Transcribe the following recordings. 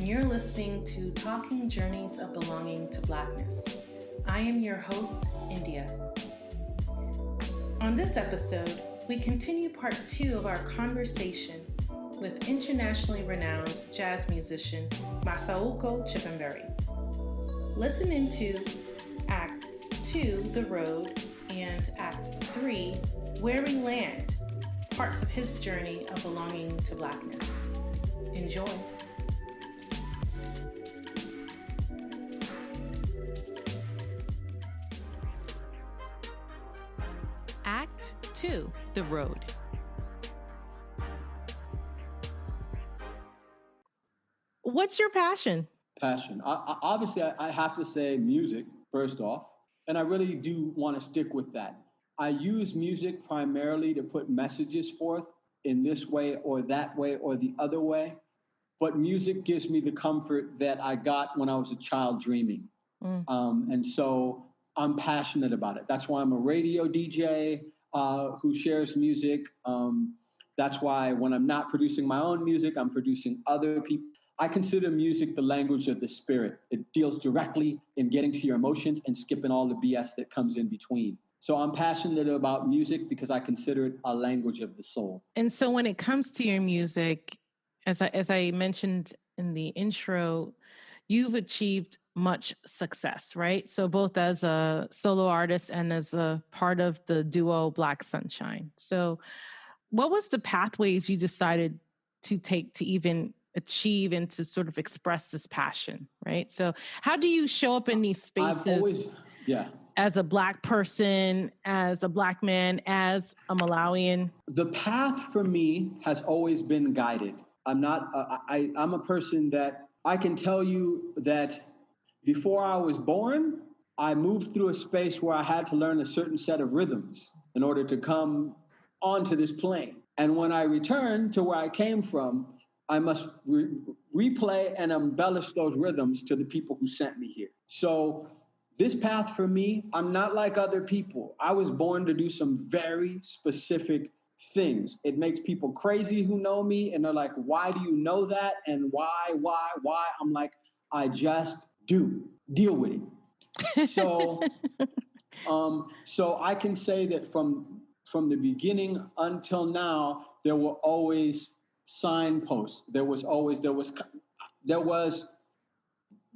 and you're listening to Talking Journeys of Belonging to Blackness. I am your host, Yndia. On this episode, we continue part 2 of our conversation with internationally renowned jazz musician Masauko Chipembere. Listen into Act 2, The Road, and Act 3, Where We Land, parts of his journey of belonging to Blackness. Enjoy. Act 2, The Road. What's your passion? Obviously, I have to say music, first off, and I really do want to stick with that. I use music primarily to put messages forth in this way or that way or the other way, but music gives me the comfort that I got when I was a child dreaming. And so I'm passionate about it. That's why I'm a radio DJ who shares music. That's why when I'm not producing my own music, I'm producing other people. I consider music the language of the spirit. It deals directly in getting to your emotions and skipping all the BS that comes in between. So I'm passionate about music because I consider it a language of the soul. And so when it comes to your music, as I mentioned in the intro, you've achieved much success, right? So both as a solo artist and as a part of the duo Black Sonshine. So what was the pathways you decided to take to even achieve and to sort of express this passion, right? So how do you show up in these spaces as a Black person, as a Black man, as a Malawian? The path for me has always been guided. I'm a person that I can tell you that before I was born, I moved through a space where I had to learn a certain set of rhythms in order to come onto this plane. And when I return to where I came from, I must replay and embellish those rhythms to the people who sent me here. So this path for me, I'm not like other people. I was born to do some very specific things. It makes people crazy who know me, and they're like, why do you know that? And why? I'm like, I just do. Deal with it. So, so I can say that from the beginning until now, there were always signposts. There was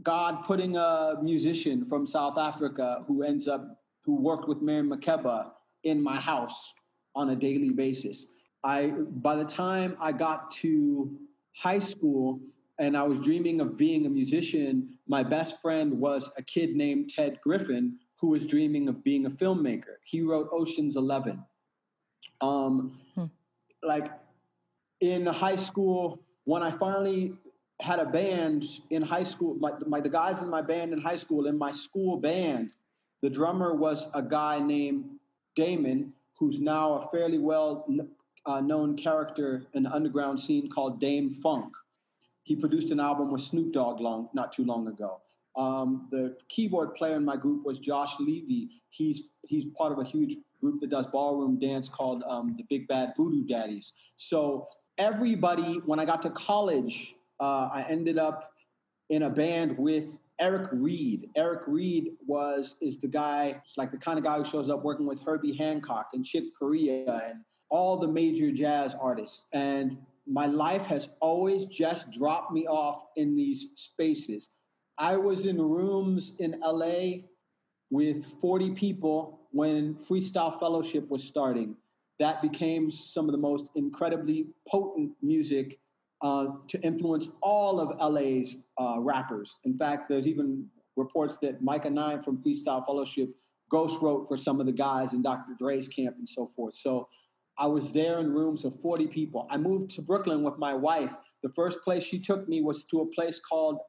God putting a musician from South Africa who worked with Miriam Makeba in my house on a daily basis. By the time I got to high school and I was dreaming of being a musician, my best friend was a kid named Ted Griffin who was dreaming of being a filmmaker. He wrote Ocean's 11. Like in high school, when I finally had a band in high school, the guys in my band in high school, in my school band, the drummer was a guy named Damon, who's now a fairly well known character in the underground scene called Dame Funk. He produced an album with Snoop Dogg not too long ago. The keyboard player in my group was Josh Levy. He's part of a huge group that does ballroom dance called the Big Bad Voodoo Daddies. So everybody, when I got to college, I ended up in a band with Eric Reed. Eric Reed is the guy, like the kind of guy who shows up working with Herbie Hancock and Chick Corea and all the major jazz artists. And my life has always just dropped me off in these spaces. I was in rooms in LA with 40 people when Freestyle Fellowship was starting. That became some of the most incredibly potent music to influence all of LA's rappers. In fact, there's even reports that Micah 9 from Freestyle Fellowship ghost wrote for some of the guys in Dr. Dre's camp and so forth. So I was there in rooms of 40 people. I moved to Brooklyn with my wife. The first place she took me was to a place called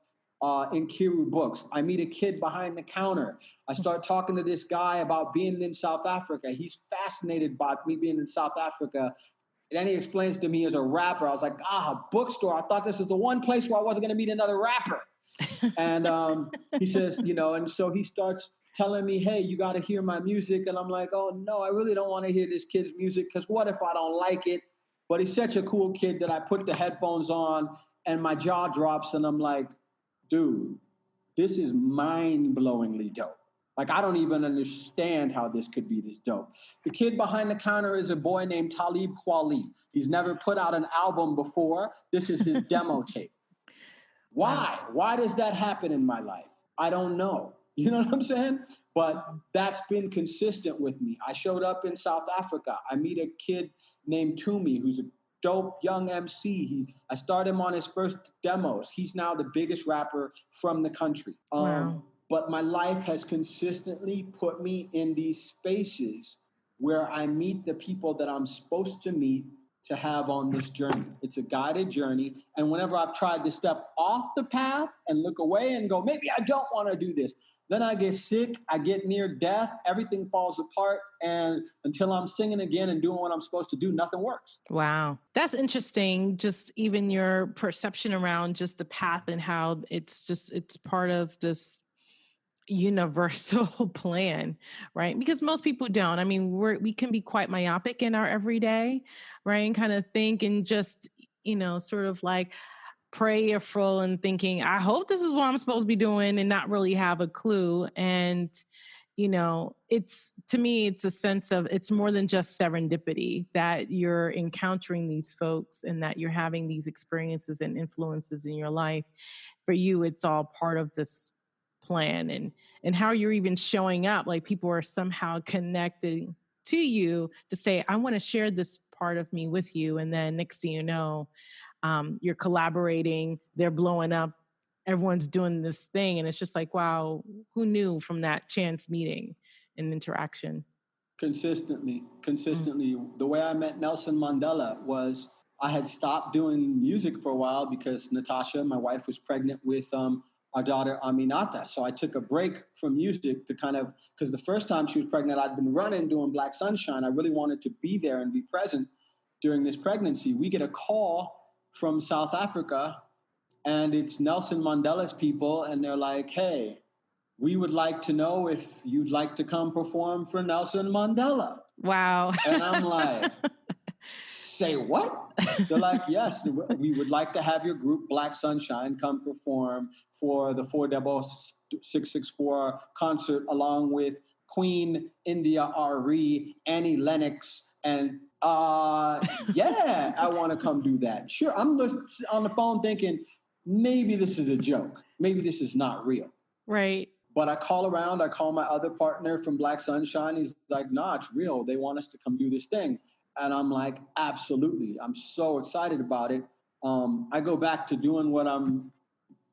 Nkiru Books. I meet a kid behind the counter. I start talking to this guy about being in South Africa. He's fascinated by me being in South Africa. And then he explains to me as a rapper. I was like, bookstore. I thought this was the one place where I wasn't going to meet another rapper. And he says, and so he starts telling me, hey, you got to hear my music. And I'm like, oh, no, I really don't want to hear this kid's music because what if I don't like it? But he's such a cool kid that I put the headphones on And my jaw drops and I'm like, dude, this is mind-blowingly dope. Like, I don't even understand how this could be this dope. The kid behind the counter is a boy named Talib Kweli. He's never put out an album before. This is his demo tape. Why? Why does that happen in my life? I don't know. You know what I'm saying? But that's been consistent with me. I showed up in South Africa. I meet a kid named Toomey, who's a dope young MC. I started him on his first demos. He's now the biggest rapper from the country. Wow. But my life has consistently put me in these spaces where I meet the people that I'm supposed to meet to have on this journey. It's a guided journey. And whenever I've tried to step off the path and look away and go, maybe I don't want to do this, then I get sick, I get near death, everything falls apart, and until I'm singing again and doing what I'm supposed to do, nothing works. Wow. That's interesting. Just even your perception around just the path and how it's part of this universal plan, right? Because most people don't. I mean, we can be quite myopic in our everyday, right? And kind of think and just, sort of like prayerful and thinking, I hope this is what I'm supposed to be doing, and not really have a clue. And, to me, it's a sense of, it's more than just serendipity that you're encountering these folks and that you're having these experiences and influences in your life. For you, it's all part of this plan, and how you're even showing up, like people are somehow connecting to you to say, I want to share this part of me with you. And then next thing you know, you're collaborating, they're blowing up, everyone's doing this thing. And it's just like, wow, who knew from that chance meeting and interaction? Consistently. The way I met Nelson Mandela was I had stopped doing music for a while because Natasha, my wife, was pregnant with our daughter Aminata. So I took a break from music to because the first time she was pregnant, I'd been running doing Black Sonshine. I really wanted to be there and be present during this pregnancy. We get a call from South Africa, and it's Nelson Mandela's people, and they're like, hey, we would like to know if you'd like to come perform for Nelson Mandela. Wow. And I'm like, say what? They're like, yes, we would like to have your group Black Sonshine come perform for the 46664 concert along with Queen, Yndia, Annie Lennox, and yeah, I want to come do that. Sure, I'm on the phone thinking, maybe this is a joke. Maybe this is not real. Right. But I call my other partner from Black Sonshine. He's like, nah, it's real. They want us to come do this thing. And I'm like, absolutely. I'm so excited about it. I go back to doing what I'm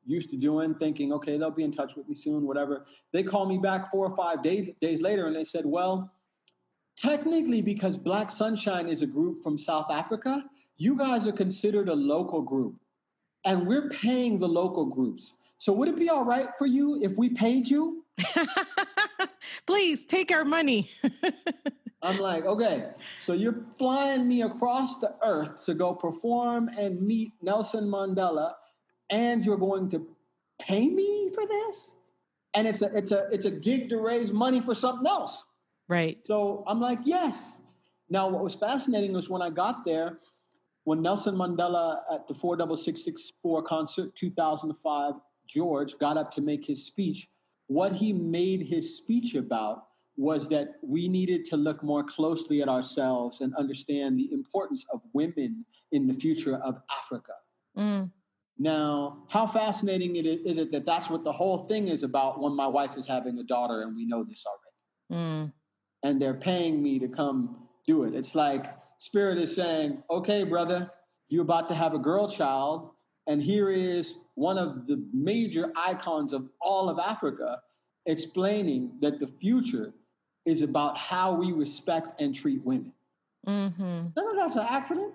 used to doing, thinking, okay, they'll be in touch with me soon, whatever. They call me back 4 or 5 days later, and they said, well, technically, because Black Sonshine is a group from South Africa, you guys are considered a local group, and we're paying the local groups. So would it be all right for you if we paid you? Please take our money. I'm like, okay, so you're flying me across the earth to go perform and meet Nelson Mandela, and you're going to pay me for this? And it's a gig to raise money for something else. Right. So I'm like, yes. Now, what was fascinating was when I got there, when Nelson Mandela at the 46664 concert, 2005, George got up to make his speech. What he made his speech about was that we needed to look more closely at ourselves and understand the importance of women in the future of Africa. Mm. Now, how fascinating is it that that's what the whole thing is about when my wife is having a daughter, and we know this already. Mm. And they're paying me to come do it. It's like Spirit is saying, okay, brother, you're about to have a girl child, and here is one of the major icons of all of Africa explaining that the future is about how we respect and treat women. Mm-hmm. None of that's an accident.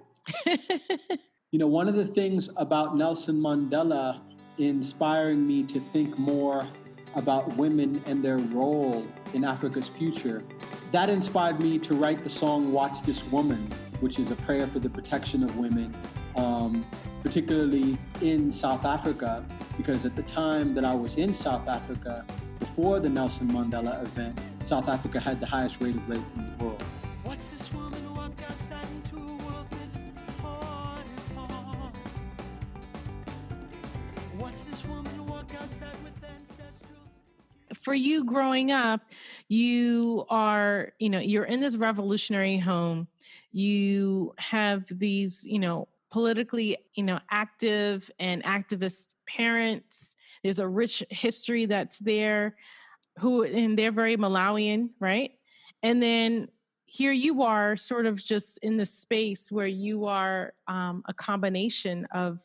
One of the things about Nelson Mandela inspiring me to think more about women and their role in Africa's future, that inspired me to write the song Watch This Woman, which is a prayer for the protection of women, particularly in South Africa, because at the time that I was in South Africa, before the Nelson Mandela event, South Africa had the highest rate of rape in the world. Watch this woman walk outside into a world that's hard and hard. for you growing up, you are, you're in this revolutionary home. You have these, politically, active and activist parents. There's a rich history that's there and they're very Malawian, right? And then here you are sort of just in the space where you are a combination of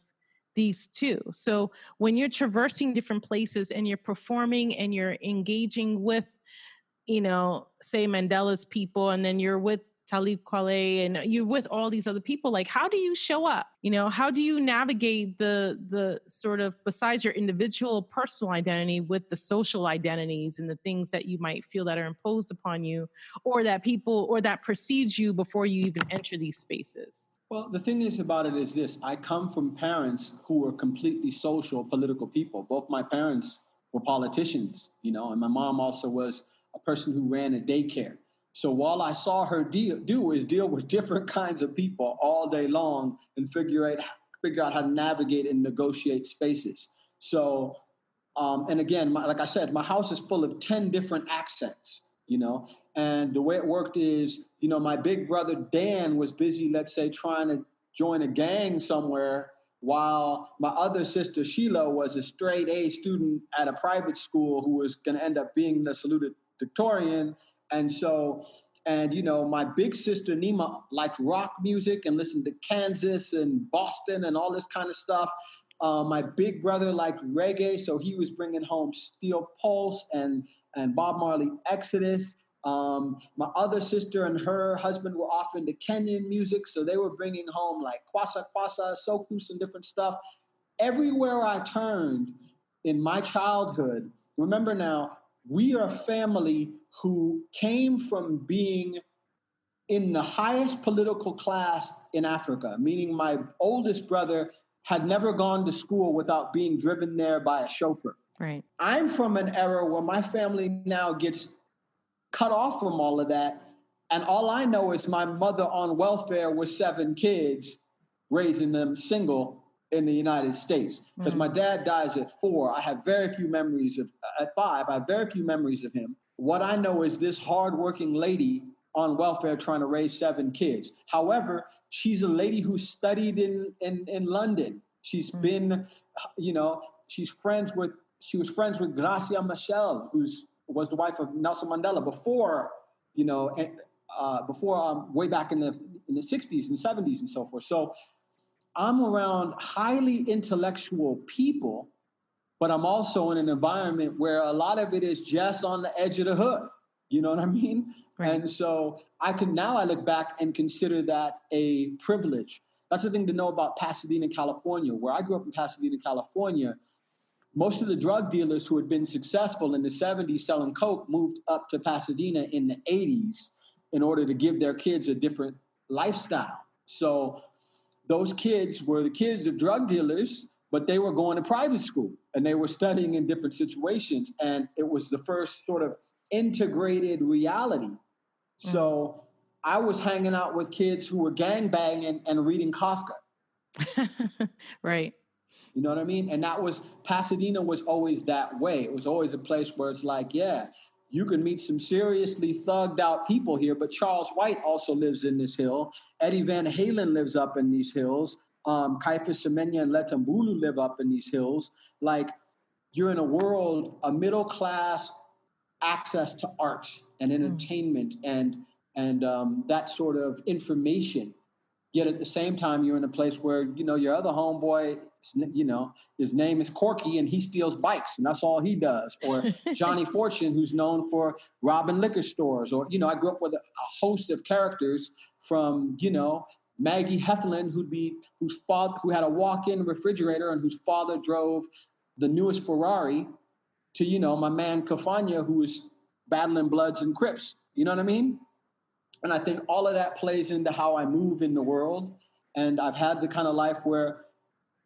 these two. So when you're traversing different places and you're performing and you're engaging with, say Mandela's people, and then you're with Talib Kweli and you're with all these other people, like how do you show up? How do you navigate the sort of, besides your individual personal identity, with the social identities and the things that you might feel that are imposed upon you or that people or that precedes you before you even enter these spaces? Well, the thing is about it is this. I come from parents who were completely social, political people. Both my parents were politicians, and my mom also was a person who ran a daycare. So while I saw her deal with different kinds of people all day long and figure out how to navigate and negotiate spaces. So, and again, like I said, my house is full of 10 different accents, and the way it worked is, my big brother Dan was busy, let's say, trying to join a gang somewhere, while my other sister Sheila was a straight A student at a private school who was going to end up being the salutatorian. And so, my big sister Nima liked rock music and listened to Kansas and Boston and all this kind of stuff. My big brother liked reggae, so he was bringing home Steel Pulse and Bob Marley Exodus. My other sister and her husband were off into Kenyan music, so they were bringing home like Kwasa Kwasa, Sokus, and different stuff. Everywhere I turned in my childhood, remember now, we are a family who came from being in the highest political class in Africa, meaning my oldest brother had never gone to school without being driven there by a chauffeur. Right. I'm from an era where my family now gets cut off from all of that. And all I know is my mother on welfare with 7 kids, raising them single in the United States. Because my dad dies at 4. I have very few memories at 5. I have very few memories of him. What I know is this hardworking lady on welfare trying to raise 7 kids. However, she's a lady who studied in London. She's been, she was friends with Gracia Machel, who was the wife of Nelson Mandela before, way back in the 60s and 70s and so forth. So I'm around highly intellectual people, but I'm also in an environment where a lot of it is just on the edge of the hood. You know what I mean? Right. And so I look back and consider that a privilege. That's the thing to know about Pasadena, California. Where I grew up in Pasadena, California, most of the drug dealers who had been successful in the 70s selling coke moved up to Pasadena in the 80s in order to give their kids a different lifestyle. So those kids were the kids of drug dealers, but they were going to private school and they were studying in different situations. And it was the first sort of integrated reality. So I was hanging out with kids who were gangbanging and reading Kafka. Right. You know what I mean? And Pasadena was always that way. It was always a place where it's like, yeah, you can meet some seriously thugged out people here, but Charles White also lives in this hill. Eddie Van Halen lives up in these hills. Caiphus Semenya and Letambulu live up in these hills. Like, you're in a middle class access to art and entertainment and that sort of information. Yet at the same time, you're in a place where, your other homeboy, his name is Corky and he steals bikes and that's all he does. Or Johnny Fortune, who's known for robbing liquor stores. Or, I grew up with a host of characters from, Maggie Heflin, who had a walk-in refrigerator and whose father drove the newest Ferrari, to, my man Kafanya, who was battling Bloods and Crips. You know what I mean? And I think all of that plays into how I move in the world. And I've had the kind of life where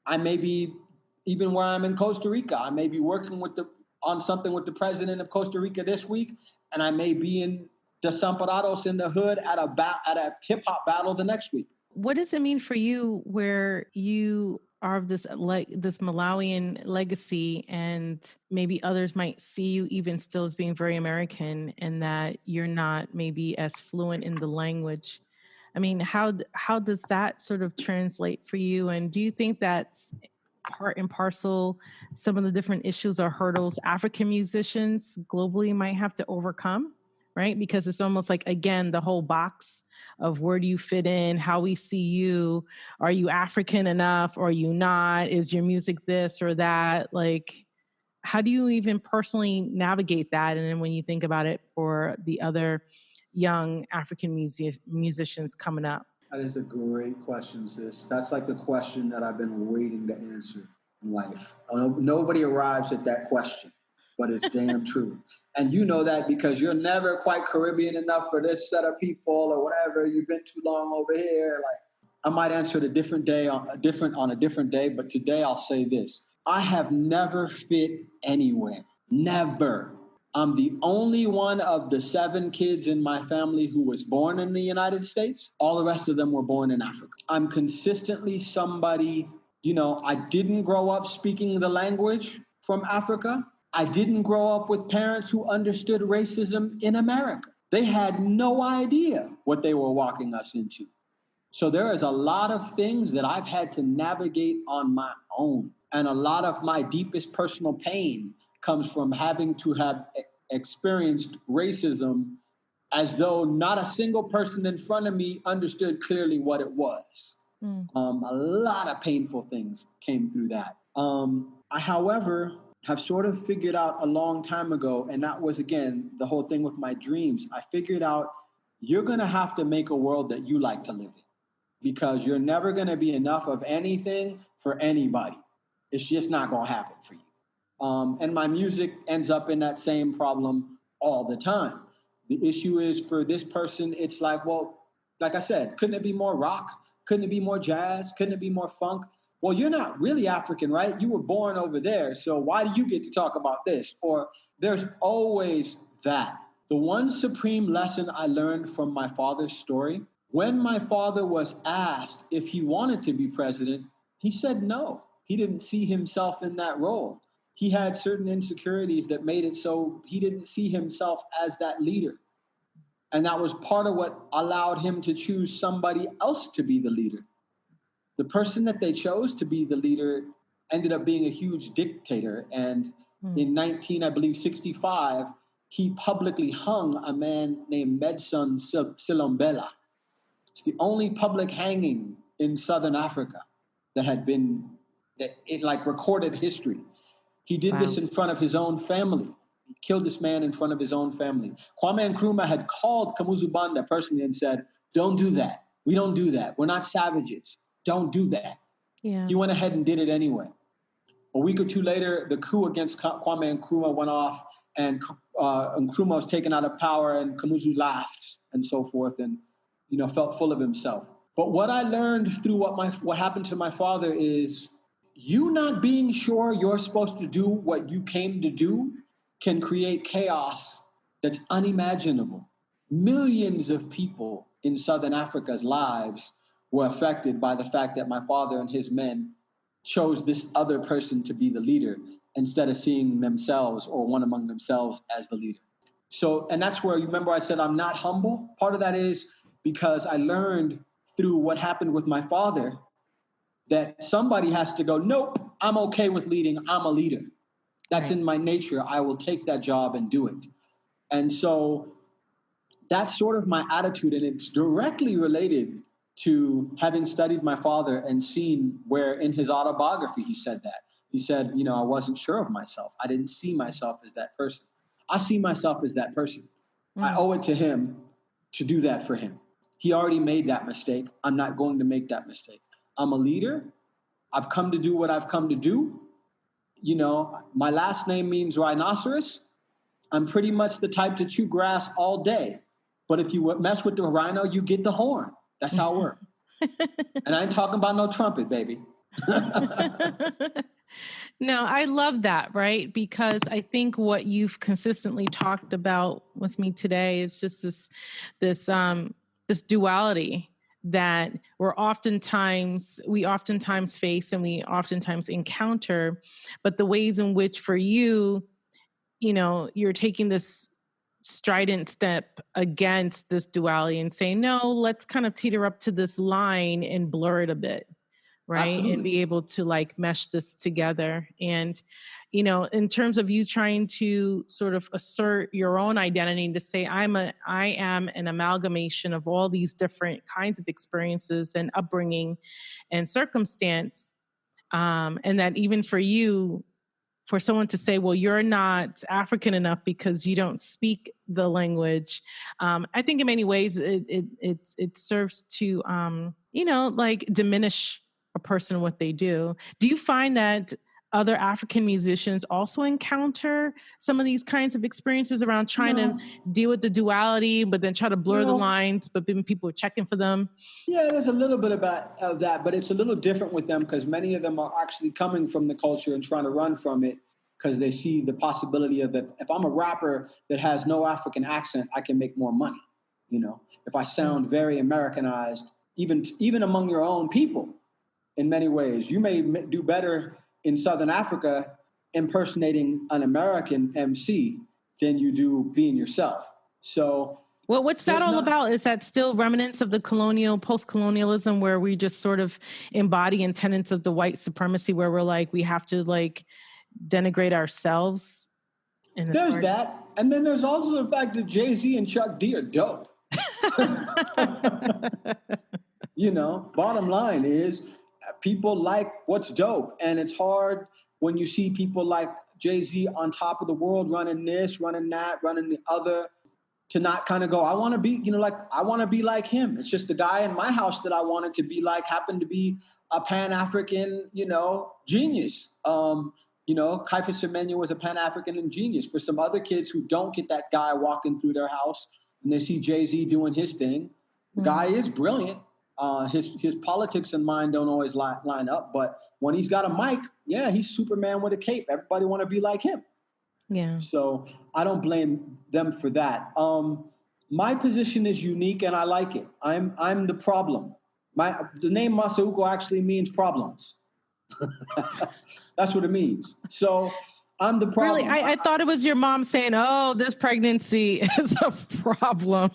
I may be, even where I'm in Costa Rica, I may be working on something with the president of Costa Rica this week, and I may be in Desamparados in the hood at a hip hop battle the next week. What does it mean for you where you are of this this Malawian legacy, and maybe others might see you even still as being very American, and that you're not maybe as fluent in the language. I mean, how does that sort of translate for you? And do you think that's part and parcel some of the different issues or hurdles African musicians globally might have to overcome? Right? Because it's almost like, again, the whole box of where do you fit in, how we see you. Are you African enough? Or are you not? Is your music this or that? Like, how do you even personally navigate that? And then when you think about it for the other young African musicians coming up? That is a great question, sis. That's like the question that I've been waiting to answer in life. Nobody arrives at that question, but it's damn true. And you know that because you're never quite Caribbean enough for this set of people or whatever. You've been too long over here. Like, I might answer it a different day on a different day, but today I'll say this. I have never fit anywhere. Never. I'm the only one of the 7 kids in my family who was born in the United States. All the rest of them were born in Africa. I'm consistently somebody, I didn't grow up speaking the language from Africa. I didn't grow up with parents who understood racism in America. They had no idea what they were walking us into. So there is a lot of things that I've had to navigate on my own. And a lot of my deepest personal pain comes from having to have experienced racism as though not a single person in front of me understood clearly what it was. A lot of painful things came through that. I, however, have sort of figured out a long time ago, and that was, again, the whole thing with my dreams. I figured out you're going to have to make a world that you like to live in because you're never going to be enough of anything for anybody. It's just not going to happen for you. And my music ends up in that same problem all the time. The issue is for this person, it's like, well, like I said, couldn't it be more rock? Couldn't it be more jazz? Couldn't it be more funk? Well, you're not really African, right? You were born over there. So why do you get to talk about this? Or there's always that. The one supreme lesson I learned from my father's story, when my father was asked if he wanted to be president, he said no. He didn't see himself in that role. He had certain insecurities that made it so he didn't see himself as that leader. And that was part of what allowed him to choose somebody else to be the leader. The person that they chose to be the leader ended up being a huge dictator. And in 1965, he publicly hung a man named Medson Silombela. It's the only public hanging in Southern Africa that had been, recorded history. He did this in front of his own family. He killed this man in front of his own family. Kwame Nkrumah had called Kamuzu Banda personally and said, don't do that. We don't do that. We're not savages. Don't do that. Yeah. He went ahead and did it anyway. A week or two later, the coup against Kwame Nkrumah went off, and Nkrumah was taken out of power, and Kamuzu laughed and so forth, and felt full of himself. But what I learned through what happened to my father is you not being sure you're supposed to do what you came to do can create chaos that's unimaginable. Millions of people in Southern Africa's lives were affected by the fact that my father and his men chose this other person to be the leader instead of seeing themselves or one among themselves as the leader. So, and that's where, you remember I said I'm not humble? Part of that is because I learned through what happened with my father that somebody has to go, nope, I'm okay with leading, I'm a leader. That's in my nature. I will take that job and do it. And so that's sort of my attitude, and it's directly related to having studied my father and seen where in his autobiography he said that. He said, I wasn't sure of myself. I didn't see myself as that person. I see myself as that person. I owe it to him to do that for him. He already made that mistake. I'm not going to make that mistake. I'm a leader. I've come to do what I've come to do. My last name means rhinoceros. I'm pretty much the type to chew grass all day. But if you mess with the rhino, you get the horn. That's how it works. And I ain't talking about no trumpet, baby. No, I love that, right? Because I think what you've consistently talked about with me today is just this duality that we oftentimes face and we oftentimes encounter, but the ways in which for you, you're taking this strident step against this duality and saying, no, let's kind of teeter up to this line and blur it a bit, right? Absolutely. And be able to like mesh this together. And, in terms of you trying to sort of assert your own identity to say, I am an amalgamation of all these different kinds of experiences and upbringing and circumstance. And that even for you, for someone to say, well, you're not African enough because you don't speak the language. I think in many ways it serves to, like diminish a person and what they do. Do you find that other African musicians also encounter some of these kinds of experiences around trying to deal with the duality, but then try to blur the lines, but then people are checking for them? Yeah, there's a little bit of that, but it's a little different with them because many of them are actually coming from the culture and trying to run from it because they see the possibility of it. If I'm a rapper that has no African accent, I can make more money. If I sound very Americanized, even among your own people, in many ways, you may do better in Southern Africa impersonating an American MC than you do being yourself. So, well, what's that all about? Is that still remnants of the post-colonialism where we just sort of embody tenets of the white supremacy where we're like, we have to like denigrate ourselves? There's that. And then there's also the fact that Jay-Z and Chuck D are dope. Bottom line is people like what's dope. And it's hard when you see people like Jay-Z on top of the world running this, running that, running the other, to not kind of go, I want to be, I want to be like him. It's just the guy in my house that I wanted to be like happened to be a Pan-African, genius. Kaifa Semenya was a Pan-African genius. For some other kids who don't get that guy walking through their house and they see Jay-Z doing his thing, the guy is brilliant. His politics and mine don't always line up, but when he's got a mic, he's Superman with a cape. Everybody want to be like him. Yeah. So I don't blame them for that. My position is unique and I like it. I'm the problem. The name Masauko actually means problems. That's what it means. So I'm the problem. Really? I thought it was your mom saying, oh, this pregnancy is a problem.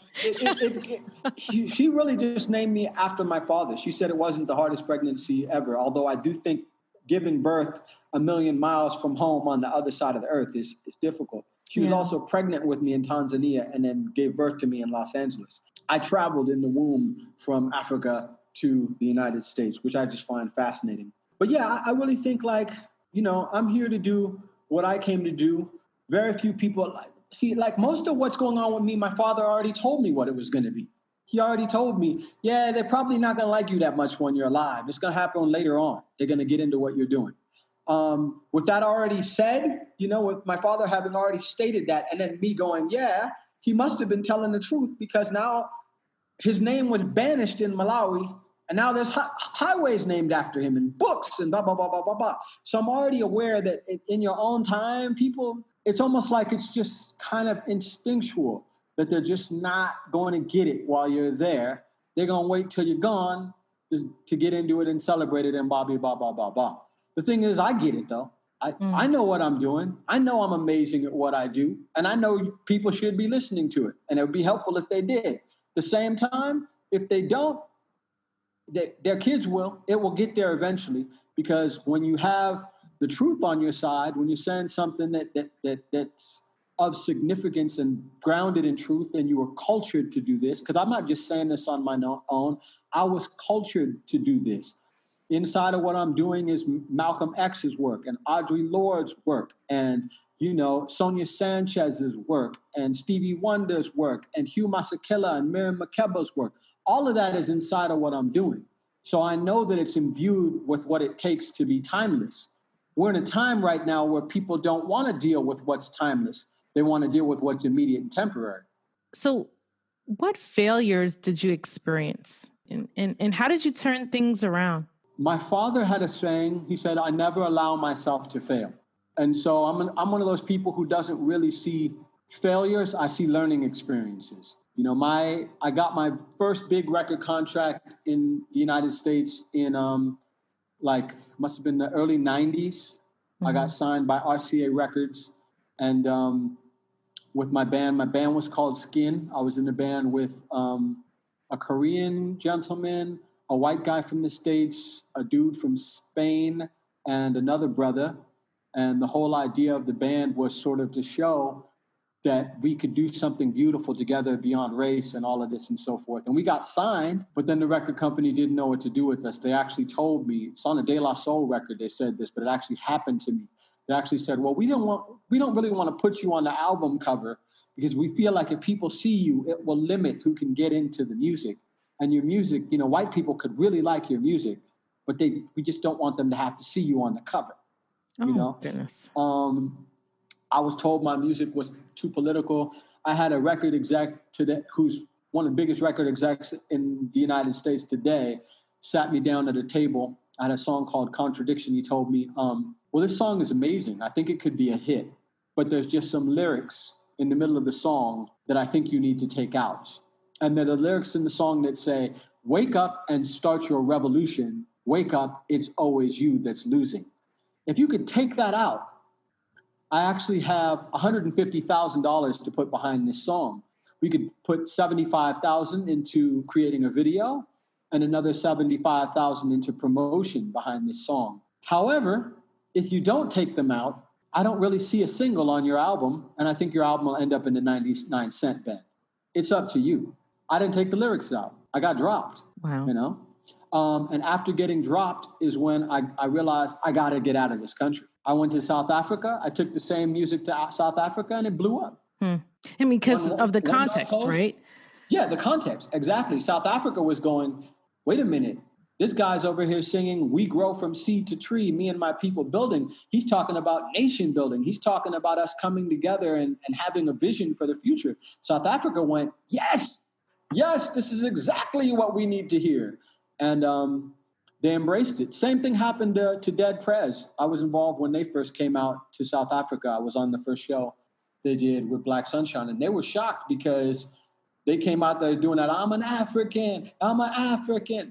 She really just named me after my father. She said it wasn't the hardest pregnancy ever, although I do think giving birth 1,000,000 miles from home on the other side of the earth is difficult. She was also pregnant with me in Tanzania and then gave birth to me in Los Angeles. I traveled in the womb from Africa to the United States, which I just find fascinating. But yeah, I really think I'm here to do what I came to do. Very few people most of what's going on with me, my father already told me what it was going to be. He already told me, they're probably not going to like you that much when you're alive. It's going to happen later on. They're going to get into what you're doing. With that already said, with my father having already stated that, and then me going, he must have been telling the truth because now his name was banished in Malawi, and now there's highways named after him and books and blah, blah, blah, blah, blah, blah. So I'm already aware that in your own time, people, it's almost like it's just kind of instinctual that they're just not going to get it while you're there. They're going to wait till you're gone to get into it and celebrate it and blah, blah, blah, blah, blah, blah. The thing is, I get it, though. I know what I'm doing. I know I'm amazing at what I do. And I know people should be listening to it. And it would be helpful if they did. At the same time, if they don't, their kids will. It will get there eventually. Because when you have the truth on your side, when you're saying something that's of significance and grounded in truth, and you were cultured to do this, because I'm not just saying this on my own. I was cultured to do this. Inside of what I'm doing is Malcolm X's work and Audre Lorde's work and, Sonia Sanchez's work and Stevie Wonder's work and Hugh Masekela and Miriam Makeba's work. All of that is inside of what I'm doing. So I know that it's imbued with what it takes to be timeless. We're in a time right now where people don't want to deal with what's timeless. They want to deal with what's immediate and temporary. So what failures did you experience? And how did you turn things around? My father had a saying. He said, I never allow myself to fail. And so I'm one of those people who doesn't really see failures. I see learning experiences. You know, I got my first big record contract in the United States in must have been the early 90s. I got signed by RCA Records, and with my band. My band was called Skin. I was in the band with a Korean gentleman, a white guy from the States, a dude from Spain, and another brother. And the whole idea of the band was sort of to show that we could do something beautiful together beyond race and all of this and so forth. And we got signed, but then the record company didn't know what to do with us. They actually told me, it's on a De La Soul record, they said this, but it actually happened to me. They actually said, well, we don't really want to put you on the album cover because we feel like if people see you, it will limit who can get into the music. And your music, you know, white people could really like your music, but we just don't want them to have to see you on the cover. Oh, you know? Goodness. I was told my music was too political. I had a record exec today, who's one of the biggest record execs in the United States today, sat me down at a table. I had a song called Contradiction. He told me, well, this song is amazing. I think it could be a hit, but there's just some lyrics in the middle of the song that I think you need to take out. And there are lyrics in the song that say, wake up and start your revolution. Wake up, it's always you that's losing. If you could take that out, I actually have $150,000 to put behind this song. We could put $75,000 into creating a video and another $75,000 into promotion behind this song. However, if you don't take them out, I don't really see a single on your album, and I think your album will end up in the 99-cent bin. It's up to you. I didn't take the lyrics out. I got dropped. Wow. You know? And after getting dropped is when I realized I got to get out of this country. I went to South Africa. I took the same music to South Africa, and it blew up. I mean, because of the context, right? Yeah, the context. Exactly. South Africa was going, wait a minute. This guy's over here singing, we grow from seed to tree, me and my people building. He's talking about nation building. He's talking about us coming together and having a vision for the future. South Africa went, yes, this is exactly what we need to hear. And they embraced it. Same thing happened to Dead Prez. I was involved when they first came out to South Africa. I was on the first show they did with Black Sonshine, and they were shocked because they came out there doing that, I'm an African.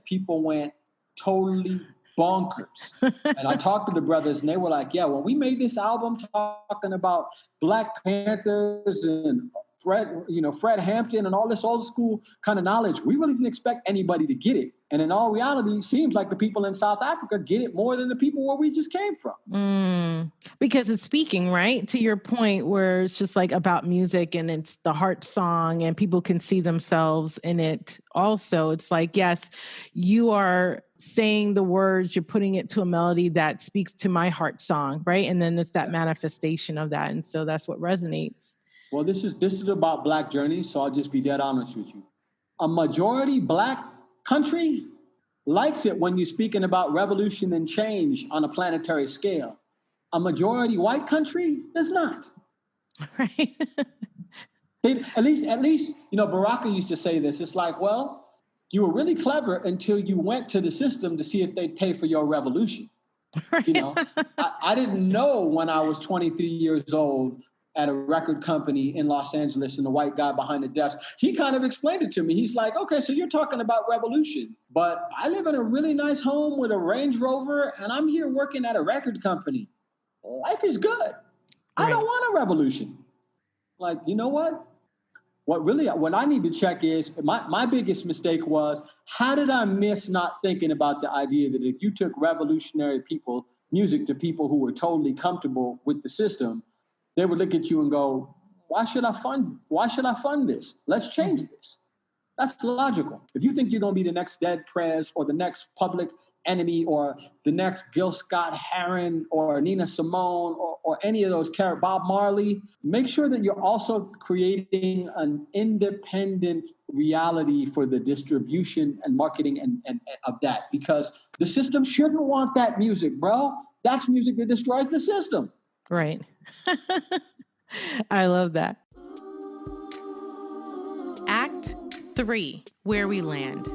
People went totally bonkers. And I talked to the brothers, and they were like, yeah, when we made this album talking about Black Panthers and Fred Hampton and all this old school kind of knowledge, we really didn't expect anybody to get it. And in all reality, it seems like the people in South Africa get it more than the people where we just came from. Because it's speaking, right? To your point where it's just like about music and it's the heart song and people can see themselves in it. Also, it's like, yes, you are saying the words, you're putting it to a melody that speaks to my heart song, right? And then it's that manifestation of that. And so that's what resonates. Well, this is about Black journeys, so I'll just be dead honest with you. A majority Black country likes it when you're speaking about revolution and change on a planetary scale. A majority white country does not. Right. At least, Baraka used to say this. It's like, well, you were really clever until you went to the system to see if they'd pay for your revolution. Right. I didn't know when I was 23 years old at a record company in Los Angeles, and the white guy behind the desk, he kind of explained it to me. He's like, okay, so you're talking about revolution, but I live in a really nice home with a Range Rover, and I'm here working at a record company. Life is good. Right. I don't want a revolution. Like, you know what? What I need to check is, my biggest mistake was, how did I miss not thinking about the idea that if you took revolutionary music to people who were totally comfortable with the system, they would look at you and go, why should I fund this? Let's change this. That's logical. If you think you're going to be the next Dead Prez or the next Public Enemy or the next Gil Scott-Heron or Nina Simone or any of those Bob Marley, make sure that you're also creating an independent reality for the distribution and marketing and of that, because the system shouldn't want that music, bro. That's music that destroys the system. Right. I love that. Act 3, where we land.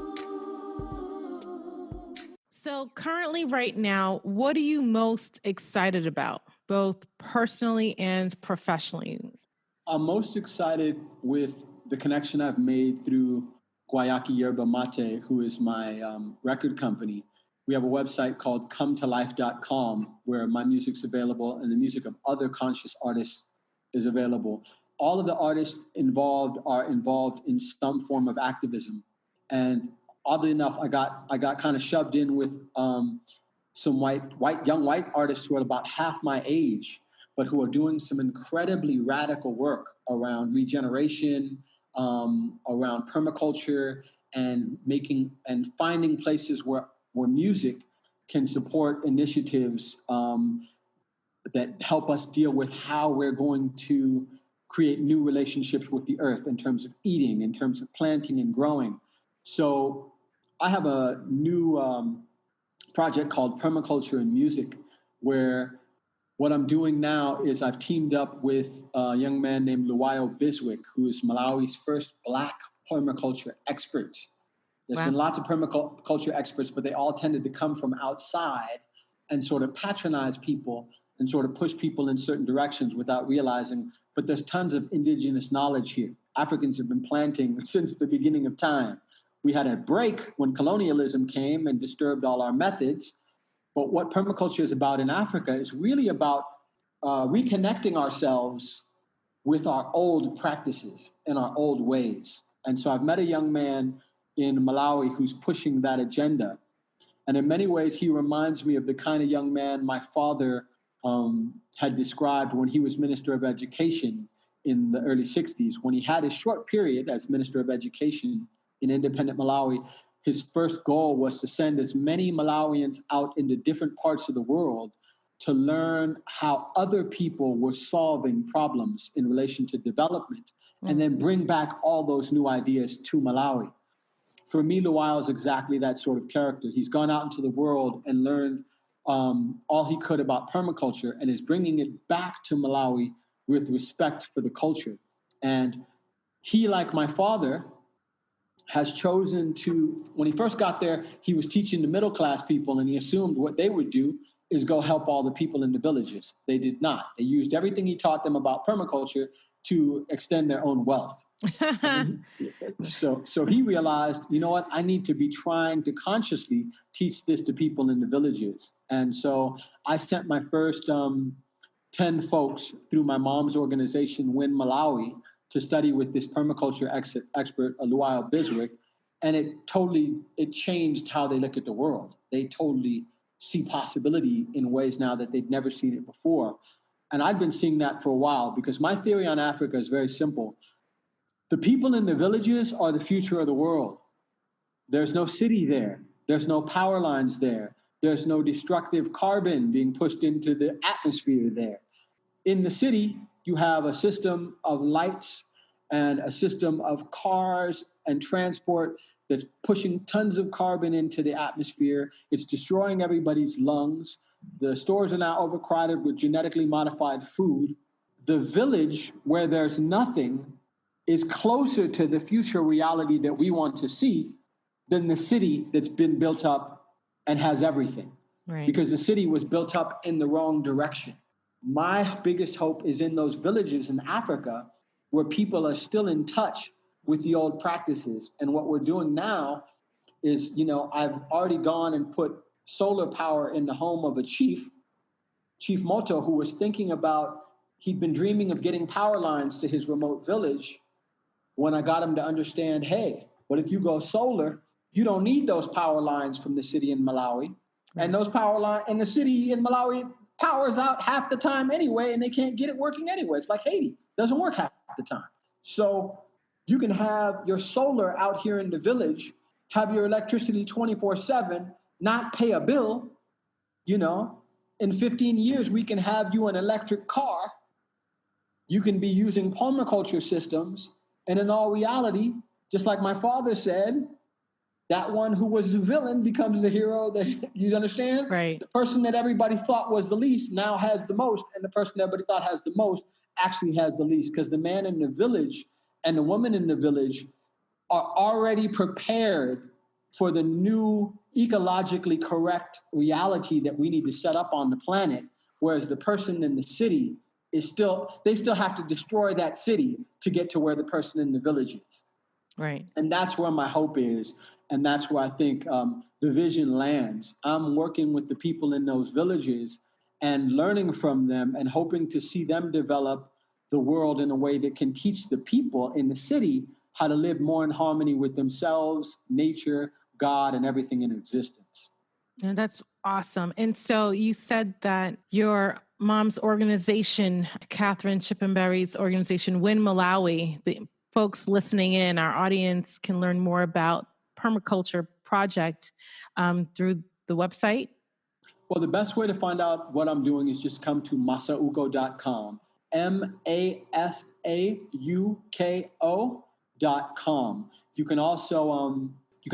So currently right now, what are you most excited about, both personally and professionally? I'm most excited with the connection I've made through Guayaki Yerba Mate, who is my record company. We have a website called cometolife.com where my music's available and the music of other conscious artists is available. All of the artists involved are involved in some form of activism. And oddly enough, I got kind of shoved in with some young white artists who are about half my age, but who are doing some incredibly radical work around regeneration, around permaculture, and finding places where music can support initiatives that help us deal with how we're going to create new relationships with the earth in terms of eating, in terms of planting and growing. So I have a new project called Permaculture and Music, where what I'm doing now is I've teamed up with a young man named Luwayo Biswick, who is Malawi's first Black permaculture expert. There's been lots of permaculture experts, but they all tended to come from outside and sort of patronize people and sort of push people in certain directions without realizing, but there's tons of indigenous knowledge here. Africans have been planting since the beginning of time. We had a break when colonialism came and disturbed all our methods. But what permaculture is about in Africa is really about reconnecting ourselves with our old practices and our old ways. And so I've met a young man in Malawi who's pushing that agenda. And in many ways, he reminds me of the kind of young man my father had described when he was Minister of Education in the early 60s. When he had his short period as Minister of Education in independent Malawi, his first goal was to send as many Malawians out into different parts of the world to learn how other people were solving problems in relation to development, and then bring back all those new ideas to Malawi. For me, Luwayo is exactly that sort of character. He's gone out into the world and learned all he could about permaculture and is bringing it back to Malawi with respect for the culture. And he, like my father, has chosen to, when he first got there, he was teaching the middle class people, and he assumed what they would do is go help all the people in the villages. They did not. They used everything he taught them about permaculture to extend their own wealth. So he realized, you know what, I need to be trying to consciously teach this to people in the villages. And so I sent my first 10 folks through my mom's organization, WIN Malawi, to study with this permaculture expert, Luwayo Biswick. And it changed how they look at the world. They totally see possibility in ways now that they'd never seen it before. And I've been seeing that for a while, because my theory on Africa is very simple. The people in the villages are the future of the world. There's no city there. There's no power lines there. There's no destructive carbon being pushed into the atmosphere there. In the city, you have a system of lights and a system of cars and transport that's pushing tons of carbon into the atmosphere. It's destroying everybody's lungs. The stores are now overcrowded with genetically modified food. The village, where there's nothing, is closer to the future reality that we want to see than the city that's been built up and has everything. Right. Because the city was built up in the wrong direction. My biggest hope is in those villages in Africa where people are still in touch with the old practices. And what we're doing now is, I've already gone and put solar power in the home of a chief, Chief Moto, who was thinking about, he'd been dreaming of getting power lines to his remote village. When I got him to understand, hey, but if you go solar, you don't need those power lines from the city in Malawi. Right. And those power lines in the city in Malawi powers out half the time anyway, and they can't get it working anyway. It's like Haiti, doesn't work half the time. So you can have your solar out here in the village, have your electricity 24/7, not pay a bill. In 15 years, we can have you an electric car. You can be using permaculture systems. And in all reality, just like my father said, that one who was the villain becomes the hero. You understand? Right. The person that everybody thought was the least now has the most, and the person that everybody thought has the most actually has the least, because the man in the village and the woman in the village are already prepared for the new ecologically correct reality that we need to set up on the planet, whereas the person in the city they still have to destroy that city to get to where the person in the village is. Right. And that's where my hope is. And that's where I think the vision lands. I'm working with the people in those villages and learning from them and hoping to see them develop the world in a way that can teach the people in the city how to live more in harmony with themselves, nature, God, and everything in existence. And that's awesome. And so you said that your mom's organization, Catherine Chipembere's organization, WIN Malawi, the folks listening in, our audience can learn more about permaculture project through the website. Well, the best way to find out what I'm doing is just come to masauko.com, MASAUKO.com. You can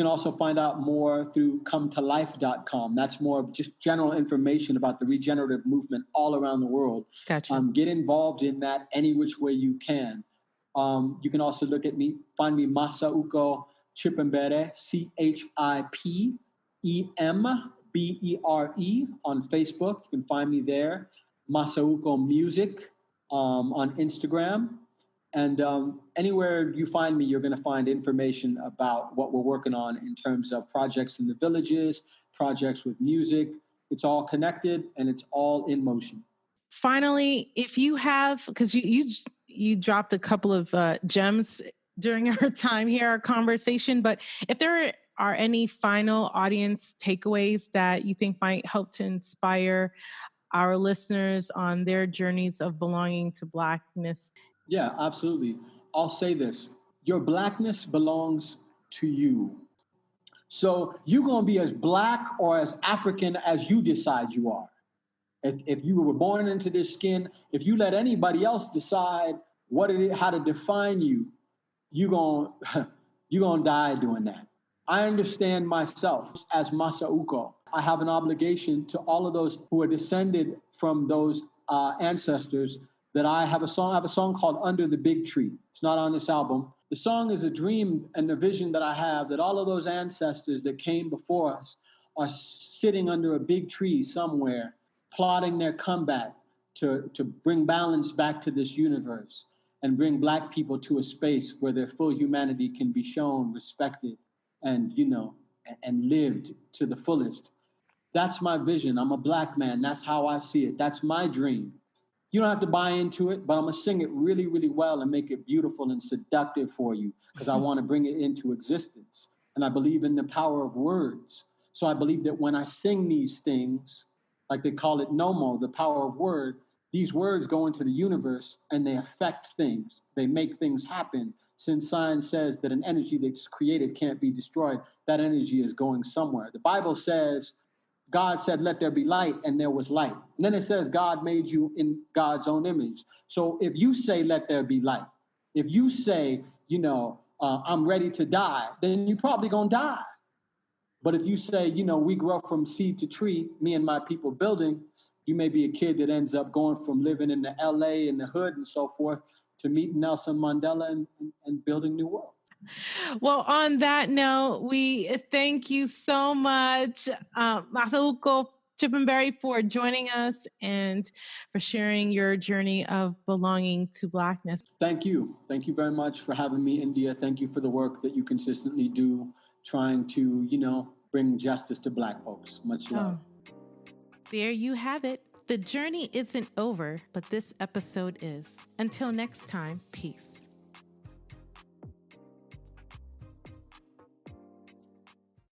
also find out more through cometolife.com. That's more just general information about the regenerative movement all around the world. Gotcha. Get involved in that any which way you can. You can also find me Masauko Chipembere, CHIPEMBERE on Facebook. You can find me there. Masauko Music on Instagram. And anywhere you find me, you're going to find information about what we're working on in terms of projects in the villages, projects with music. It's all connected and it's all in motion. Finally, if you have, because you dropped a couple of gems during our time here, our conversation, but if there are any final audience takeaways that you think might help to inspire our listeners on their journeys of belonging to Blackness? Yeah, absolutely. I'll say this. Your Blackness belongs to you. So you're going to be as Black or as African as you decide you are. If you were born into this skin, if you let anybody else decide how to define you, you're gonna die doing that. I understand myself as Masauko. I have an obligation to all of those who are descended from those ancestors that I have a song. I have a song called Under the Big Tree. It's not on this album. The song is a dream and a vision that I have that all of those ancestors that came before us are sitting under a big tree somewhere, plotting their comeback to bring balance back to this universe and bring Black people to a space where their full humanity can be shown, respected, and lived to the fullest. That's my vision. I'm a Black man. That's how I see it. That's my dream. You don't have to buy into it, but I'm going to sing it really, really well and make it beautiful and seductive for you because I want to bring it into existence. And I believe in the power of words. So I believe that when I sing these things, like they call it Nomo, the power of word, these words go into the universe and they affect things. They make things happen. Since science says that an energy that's created can't be destroyed, that energy is going somewhere. The Bible says, God said, let there be light, and there was light. And then it says, God made you in God's own image. So if you say, let there be light, if you say, I'm ready to die, then you're probably going to die. But if you say, we grow from seed to tree, me and my people building, you may be a kid that ends up going from living in the LA in the hood and so forth to meeting Nelson Mandela and building new world. Well, on that note, we thank you so much, Masauko Chipembere, for joining us and for sharing your journey of belonging to Blackness. Thank you. Thank you very much for having me, Yndia. Thank you for the work that you consistently do, trying to, bring justice to Black folks. Much love. There you have it. The journey isn't over, but this episode is. Until next time, peace.